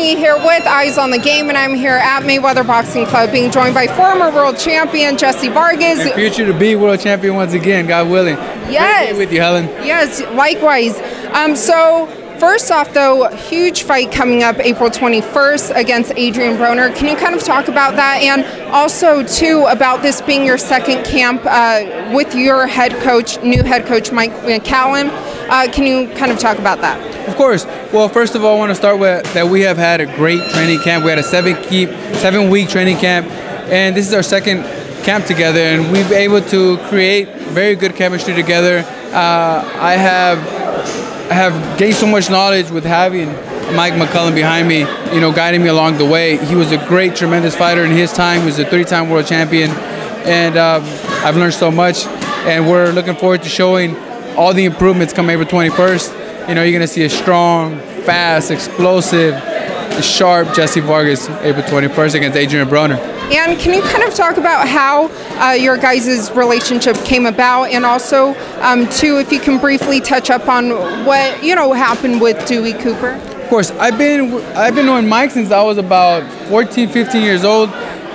Courtney here with Eyes on the Game, and I'm here at Mayweather Boxing Club being joined by former world champion Jessie Vargas. And future to be world champion once again, God willing. Yes. Great day with you, Helen. Yes, likewise. So first off, though, huge fight coming up April 21st against Adrian Broner. Can you kind of talk about that? And also, too, about this being your second camp with your head coach, new head coach, Mike Helen. Can you kind of talk about that? Of course. Well, first of all, I want to start with that we have had a great training camp. We had a 7-week training camp, and this is our second camp together, and we've been able to create very good chemistry together. I have gained so much knowledge with having Mike McCullen behind me, guiding me along the way. He was a great, tremendous fighter in his time. He was a 3-time world champion, and I've learned so much, and we're looking forward to showing all the improvements come April 21st. You're going to see a strong, fast, explosive, sharp Jessie Vargas April 21st against Adrian Broner. And can you kind of talk about how your guys' relationship came about, and also, too, if you can briefly touch up on what happened with Dewey Cooper? Of course, I've been knowing Mike since I was about 14, 15 years old,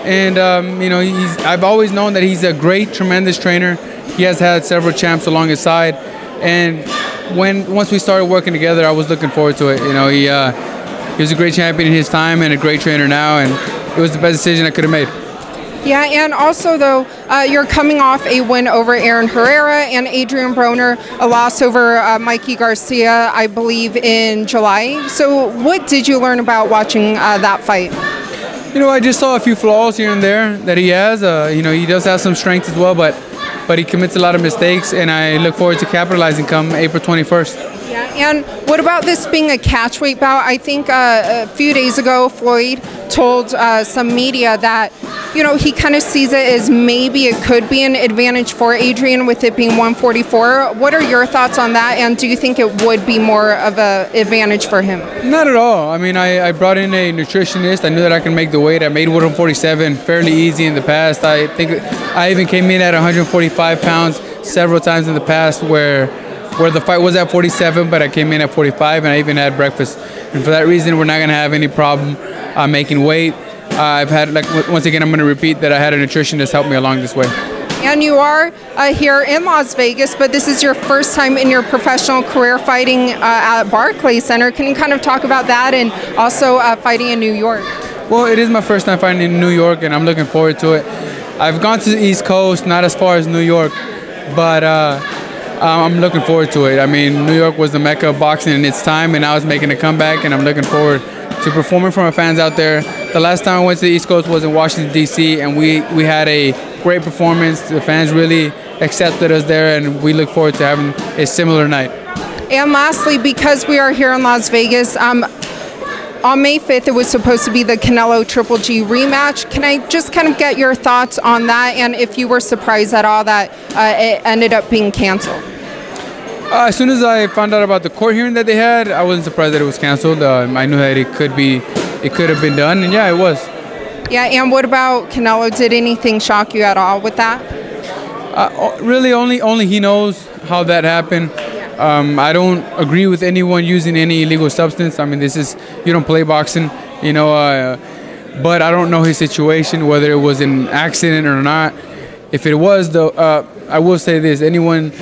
and I've always known that he's a great, tremendous trainer. He has had several champs along his side, and once we started working together, I was looking forward to it. He was a great champion in his time and a great trainer now, and it was the best decision I could have made. Yeah, and also, though, you're coming off a win over Aaron Herrera and Adrian Broner, a loss over Mikey Garcia, I believe, in July. So what did you learn about watching that fight? I just saw a few flaws here and there that he has. He does have some strengths as well, but he commits a lot of mistakes, and I look forward to capitalizing come April 21st. Yeah, and what about this being a catchweight bout? I think a few days ago, Floyd told some media that, he kind of sees it as maybe it could be an advantage for Adrian with it being 144. What are your thoughts on that, and do you think it would be more of an advantage for him? Not at all. I mean, I brought in a nutritionist. I knew that I could make the weight. I made 147 fairly easy in the past. I think I even came in at 145 pounds several times in the past where the fight was at 47, but I came in at 45, and I even had breakfast. And for that reason, we're not going to have any problem making weight. I've had, once again, I'm going to repeat that I had a nutritionist help me along this way. And you are here in Las Vegas, but this is your first time in your professional career fighting at Barclays Center. Can you kind of talk about that, and also fighting in New York? Well, it is my first time fighting in New York, and I'm looking forward to it. I've gone to the East Coast, not as far as New York, but I'm looking forward to it. I mean, New York was the mecca of boxing in its time, and now it's making a comeback, and I'm looking forward to performing for my fans out there. The last time I went to the East Coast was in Washington, D.C., and we had a great performance. The fans really accepted us there, and we look forward to having a similar night. And lastly, because we are here in Las Vegas, on May 5th, it was supposed to be the Canelo Triple G rematch. Can I just kind of get your thoughts on that, and if you were surprised at all that it ended up being canceled? As soon as I found out about the court hearing that they had, I wasn't surprised that it was canceled. I knew that it could have been done, and yeah, it was. Yeah, and what about Canelo? Did anything shock you at all with that? Really, only he knows how that happened. I don't agree with anyone using any illegal substance. I mean, you don't play boxing, but I don't know his situation, whether it was an accident or not. If it was, though, I will say this: anyone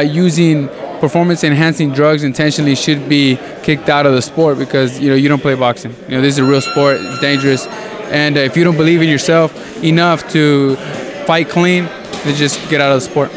using performance-enhancing drugs intentionally should be kicked out of the sport, because you don't play boxing. This is a real sport. It's dangerous, and if you don't believe in yourself enough to fight clean, then just get out of the sport.